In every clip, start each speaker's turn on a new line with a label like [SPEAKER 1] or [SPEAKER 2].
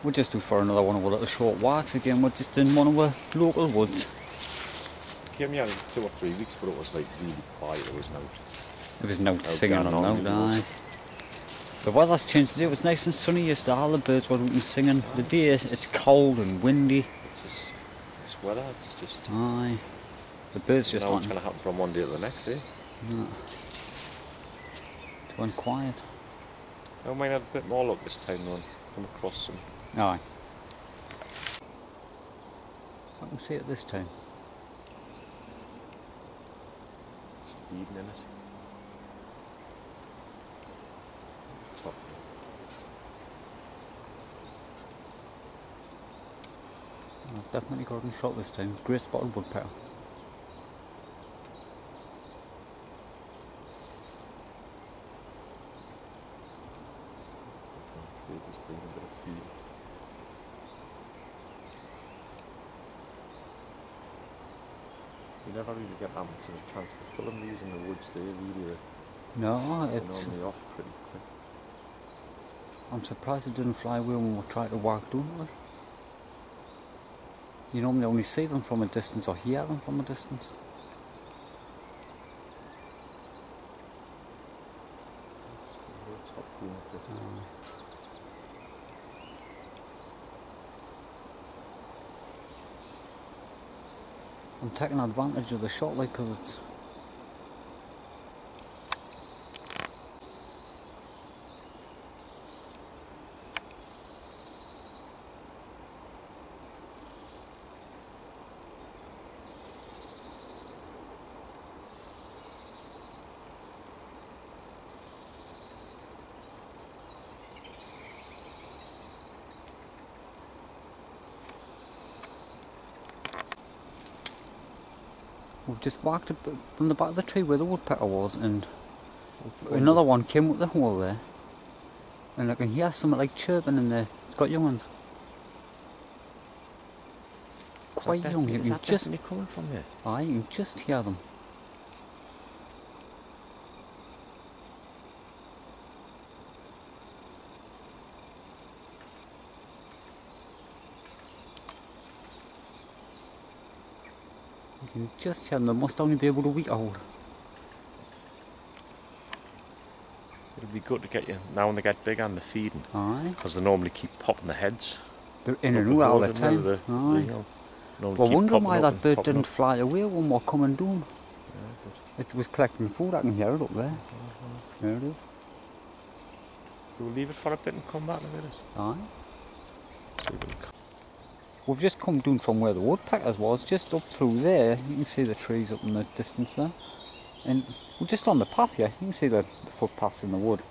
[SPEAKER 1] We're just due for another one of our little short walks again. We're just in one of our local woods.
[SPEAKER 2] Came here in 2 or 3 weeks, but it was like really quiet. It was
[SPEAKER 1] no singing and no aye. The weather's changed today. It was nice and sunny yesterday. All the birds were out and singing. The day it's cold and windy.
[SPEAKER 2] It's weather. It's just.
[SPEAKER 1] Aye. The birds just.
[SPEAKER 2] Now it's going to happen from one day to the next, eh?
[SPEAKER 1] No. It went quiet.
[SPEAKER 2] I might have a bit more luck this time though. Come across some.
[SPEAKER 1] Aye. I can see it this time.
[SPEAKER 2] It's feeding in it. Top.
[SPEAKER 1] I've definitely got him shot this time. Great spotted woodpecker.
[SPEAKER 2] Just doing a bit of feed. You never really get that much of a chance to film these in the woods, do you? Really,
[SPEAKER 1] No, it's.
[SPEAKER 2] They're normally off pretty quick.
[SPEAKER 1] I'm surprised it didn't fly away when we tried to walk down it. You normally only see them from a distance or hear them from a distance. I'm taking advantage of the shot like because it's. We've just walked up from the back of the tree where the woodpecker was, and another one came up the hole there, and I can hear something like chirping in there. It's got young ones. Quite young. You can just
[SPEAKER 2] coming from there.
[SPEAKER 1] Aye, you can just hear them. You can just hear them. They must only be able to week old.
[SPEAKER 2] It'll be good to get you now when they get big and they're feeding.
[SPEAKER 1] Aye.
[SPEAKER 2] Because they normally keep popping their heads.
[SPEAKER 1] They're in and out all the time. Aye. Well, I wonder why that bird didn't fly away when we were coming down. Yeah, it was collecting food. I can hear it up there. There it is.
[SPEAKER 2] So we'll leave it for a bit and come back in a minute.
[SPEAKER 1] Aye. We've just come down from where the woodpeckers was, just up through there. You can see the trees up in the distance there. And we're just on the path here. You can see the footpaths in the wood.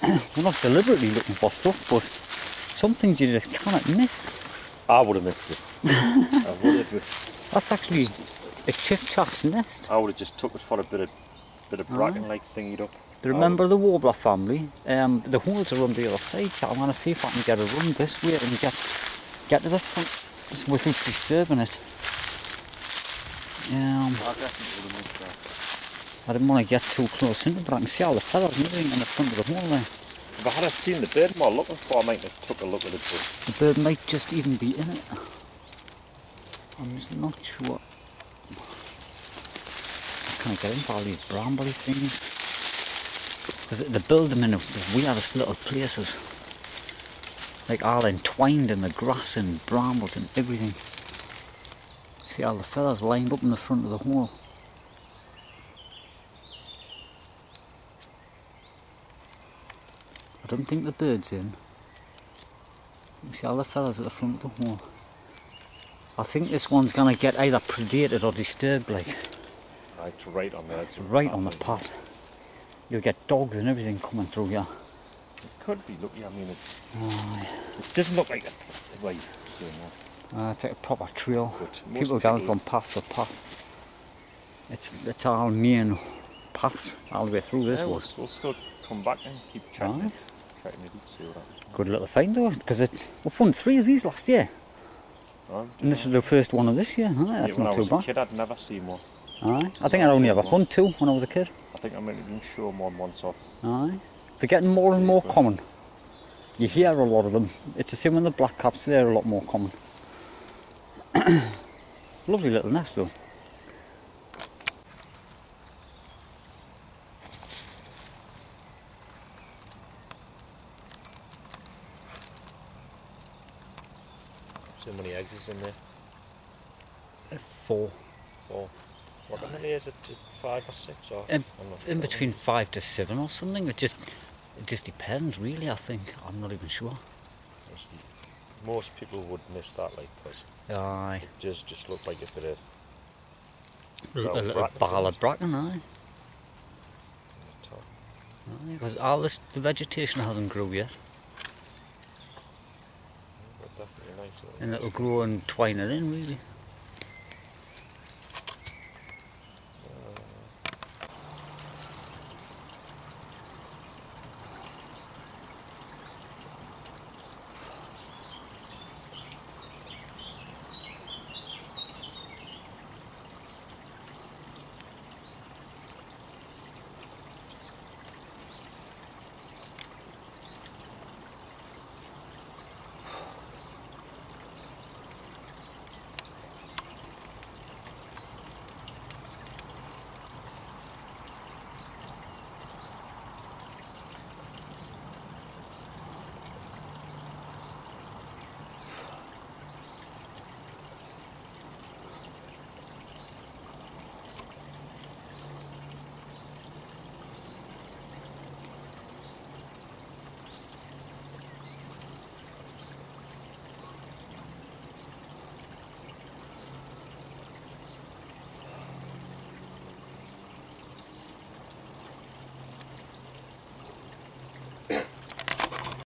[SPEAKER 1] We're not deliberately looking for stuff, but some things you just cannot miss.
[SPEAKER 2] I would have missed this. I would have.
[SPEAKER 1] That's actually a chiffchaff's nest.
[SPEAKER 2] I would have just took it for a bit of bracken like thingied up.
[SPEAKER 1] Do you remember the warbler family? The holes are on the other side, so I want to see if I can get a run this way and get to the front without disturbing it. I didn't want to get too close into it, but I can see all the feathers and everything in the front of the hole there.
[SPEAKER 2] If I had seen the bird more looking for, I might have took a look at it. But
[SPEAKER 1] the bird might just even be in it. I'm just not sure. Can I get into all these brambly things? Because they build them in the weirdest little places. Like all entwined in the grass and brambles and everything. See all the feathers lined up in the front of the hole. I don't think the bird's in. You can see all the feathers at the front of the hole. I think this one's going to get either predated or disturbed like.
[SPEAKER 2] It's right on there.
[SPEAKER 1] It's right on the path. You'll get dogs and everything coming through here.
[SPEAKER 2] It could be lucky, I mean it doesn't look like a right thing.
[SPEAKER 1] It's like a proper trail. People going from path to path. It's our main paths all the way through this wood.
[SPEAKER 2] We'll still come back and keep checking.
[SPEAKER 1] Good little find though, because we found 3 of these last year. And this is the first one of this year. That's not too bad.
[SPEAKER 2] When I was a kid, I'd never seen one.
[SPEAKER 1] Aye. I think I only ever found 2 when I was a kid.
[SPEAKER 2] I think I might have been shown one once off.
[SPEAKER 1] Aye. They're getting more and more common. You hear a lot of them. It's the same with the black caps, they're a lot more common. Lovely little nest though.
[SPEAKER 2] So many eggs is in there?
[SPEAKER 1] 4.
[SPEAKER 2] 4. What how many is it? 5 or 6 or?
[SPEAKER 1] In between 5 to 7 or something. It just depends really, I think. I'm not even sure.
[SPEAKER 2] Most people would miss that, like, because
[SPEAKER 1] Aye.
[SPEAKER 2] it just look like a bit of
[SPEAKER 1] A little ball of bracken, aye. Because all this, the vegetation hasn't grown yet.
[SPEAKER 2] But definitely nice.
[SPEAKER 1] And it'll grow and twine it in really.